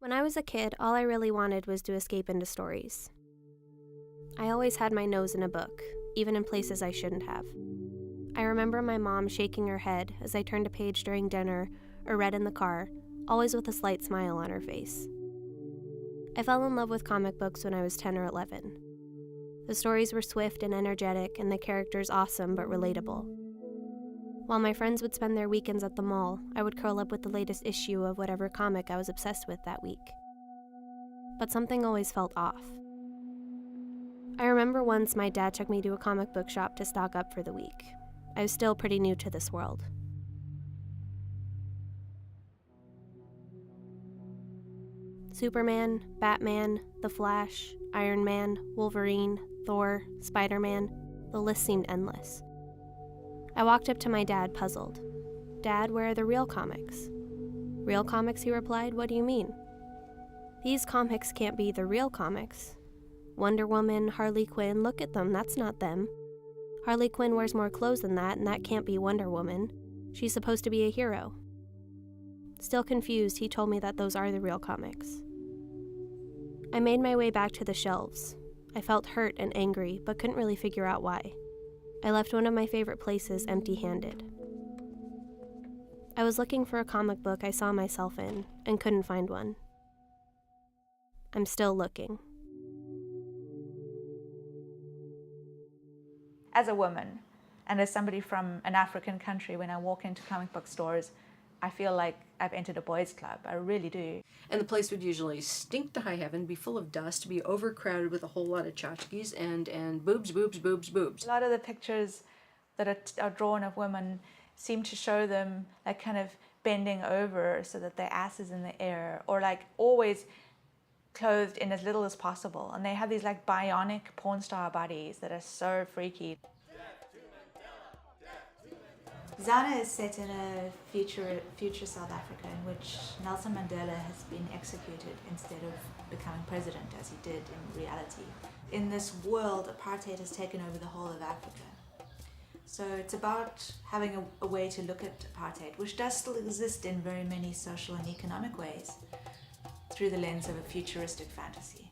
When I was a kid, all I really wanted was to escape into stories. I always had my nose in a book, even in places I shouldn't have. I remember my mom shaking her head as I turned a page during dinner or read in the car, always with a slight smile on her face. I fell in love with comic books when I was 10 or 11. The stories were swift and energetic, and the characters awesome but relatable. While my friends would spend their weekends at the mall, I would curl up with the latest issue of whatever comic I was obsessed with that week. But something always felt off. I remember once my dad took me to a comic book shop to stock up for the week. I was still pretty new to this world. Superman, Batman, The Flash, Iron Man, Wolverine, Thor, Spider-Man, the list seemed endless. I walked up to my dad, puzzled. "Dad, where are the real comics?" "Real comics?" he replied. "What do you mean?" "These comics can't be the real comics. Wonder Woman, Harley Quinn, look at them, that's not them. Harley Quinn wears more clothes than that, and that can't be Wonder Woman. She's supposed to be a hero." Still confused, he told me that those are the real comics. I made my way back to the shelves. I felt hurt and angry, but couldn't really figure out why. I left one of my favorite places empty-handed. I was looking for a comic book I saw myself in, and couldn't find one. I'm still looking. As a woman, and as somebody from an African country, when I walk into comic book stores, I feel like I've entered a boys' club. I really do. And the place would usually stink to high heaven, be full of dust, be overcrowded with a whole lot of tchotchkes and boobs, boobs, boobs, boobs. A lot of the pictures that are drawn of women seem to show them like kind of bending over so that their ass is in the air, or like always clothed in as little as possible. And they have these like bionic porn star bodies that are so freaky. Zana is set in a future South Africa in which Nelson Mandela has been executed instead of becoming president, as he did in reality. In this world, apartheid has taken over the whole of Africa. So it's about having a way to look at apartheid, which does still exist in very many social and economic ways, through the lens of a futuristic fantasy.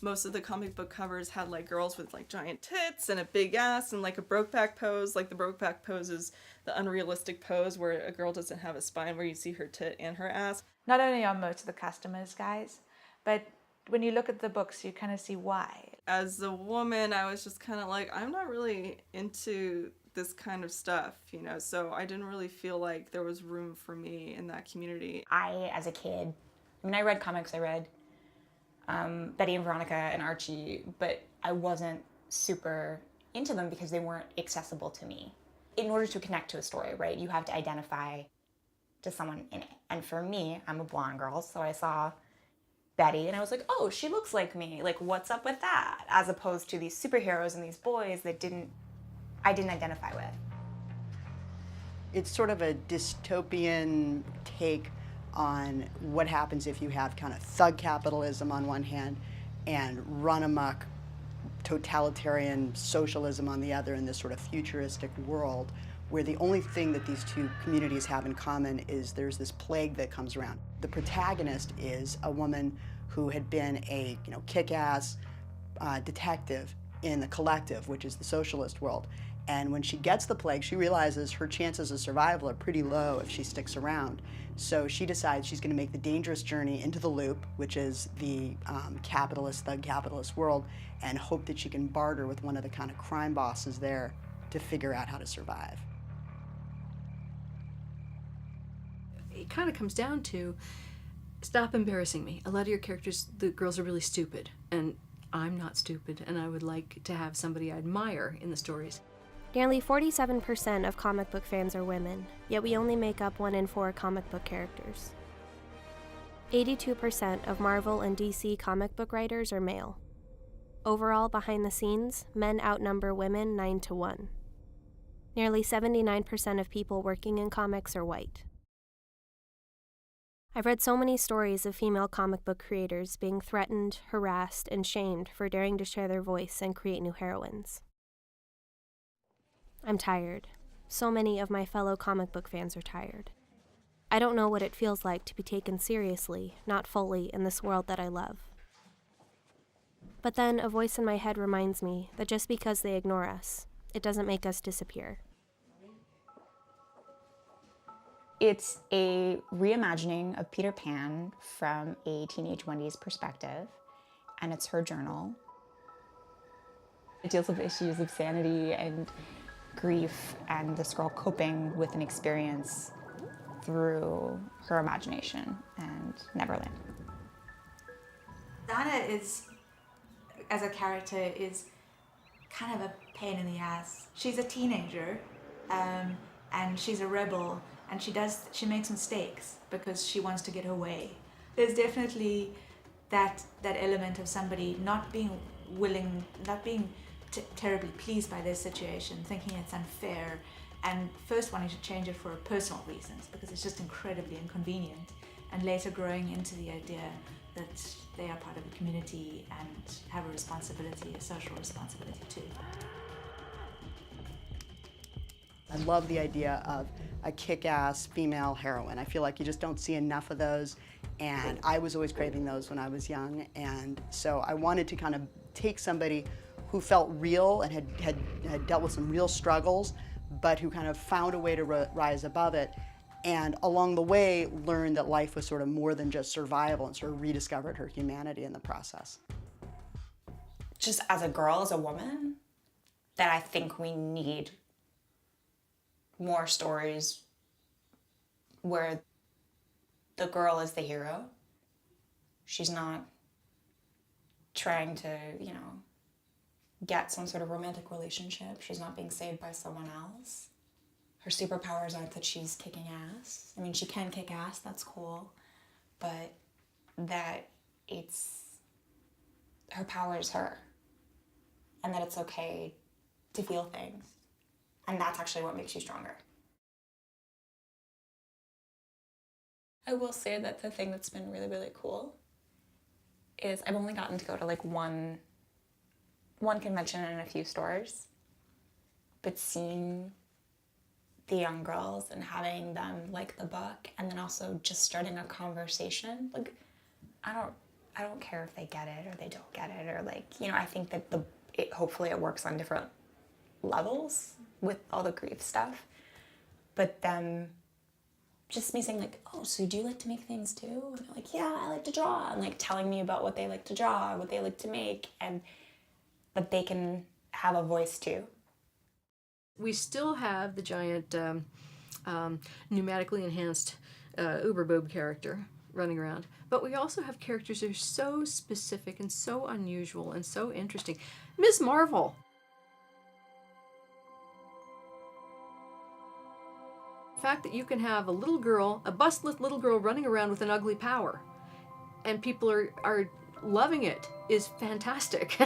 Most of the comic book covers had like girls with like giant tits and a big ass and like a Brokeback pose. Like the Brokeback pose is the unrealistic pose where a girl doesn't have a spine, where you see her tit and her ass. Not only are most of the customers guys, but when you look at the books, you kind of see why. As a woman, I was just kind of like, I'm not really into this kind of stuff, you know, so I didn't really feel like there was room for me in that community. I, as a kid, I read comics, I read Betty and Veronica and Archie, but I wasn't super into them because they weren't accessible to me. In order to connect to a story, right, you have to identify to someone in it. And for me, I'm a blonde girl, so I saw Betty and I was like, oh, she looks like me. Like, what's up with that? As opposed to these superheroes and these boys that I didn't identify with. It's sort of a dystopian take on what happens if you have kind of thug capitalism on one hand and run amok totalitarian socialism on the other, in this sort of futuristic world where the only thing that these two communities have in common is there's this plague that comes around. The protagonist is a woman who had been a kick-ass detective in the collective, which is the socialist world. And when she gets the plague, she realizes her chances of survival are pretty low if she sticks around. So she decides she's going to make the dangerous journey into the loop, which is the thug capitalist world, and hope that she can barter with one of the kind of crime bosses there to figure out how to survive. It kind of comes down to, stop embarrassing me. A lot of your characters, the girls are really stupid, and I'm not stupid, and I would like to have somebody I admire in the stories. Nearly 47% of comic book fans are women, yet we only make up 1 in 4 comic book characters. 82% of Marvel and DC comic book writers are male. Overall, behind the scenes, men outnumber women 9 to 1. Nearly 79% of people working in comics are white. I've read so many stories of female comic book creators being threatened, harassed, and shamed for daring to share their voice and create new heroines. I'm tired. So many of my fellow comic book fans are tired. I don't know what it feels like to be taken seriously, not fully, in this world that I love. But then a voice in my head reminds me that just because they ignore us, it doesn't make us disappear. It's a reimagining of Peter Pan from a teenage Wendy's perspective, and it's her journal. It deals with issues of sanity and grief and this girl coping with an experience through her imagination and Neverland. Dana is, as a character, is kind of a pain in the ass. She's a teenager, and she's a rebel, and she makes mistakes because she wants to get her way. There's definitely that element of somebody not being willing, not being terribly pleased by their situation, thinking it's unfair, and first wanting to change it for personal reasons because it's just incredibly inconvenient, and later growing into the idea that they are part of a community and have a responsibility, a social responsibility too. I love the idea of a kick-ass female heroine. I feel like you just don't see enough of those, and I was always craving those when I was young, and so I wanted to kind of take somebody who felt real and had dealt with some real struggles, but who kind of found a way to rise above it, and along the way learned that life was sort of more than just survival and sort of rediscovered her humanity in the process. Just as a girl, as a woman, that I think we need more stories where the girl is the hero. She's not trying to, get some sort of romantic relationship. She's not being saved by someone else. Her superpowers aren't that she's kicking ass. I mean, she can kick ass, that's cool, but that her power is her, and that it's okay to feel things. And that's actually what makes you stronger. I will say that the thing that's been really, really cool is I've only gotten to go to like one convention and a few stores, but seeing the young girls and having them like the book, and then also just starting a conversation. Like, I don't care if they get it or they don't get it, or I think that hopefully it works on different levels with all the grief stuff. But them, just me saying like, oh, so do you like to make things too? And they're like, yeah, I like to draw, and like telling me about what they like to draw, what they like to make, and that they can have a voice too. We still have the giant pneumatically enhanced Uber Boob character running around, but we also have characters that are so specific and so unusual and so interesting. Ms. Marvel. The fact that you can have a little girl, a bust-lift little girl running around with an ugly power, and people are loving it is fantastic.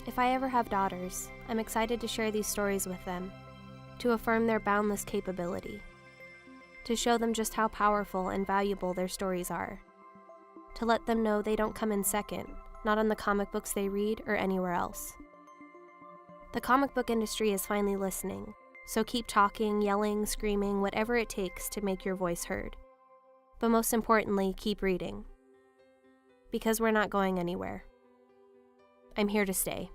If I ever have daughters, I'm excited to share these stories with them, to affirm their boundless capability, to show them just how powerful and valuable their stories are, to let them know they don't come in second, not on the comic books they read or anywhere else. The comic book industry is finally listening, so keep talking, yelling, screaming, whatever it takes to make your voice heard. But most importantly, keep reading. Because we're not going anywhere. I'm here to stay.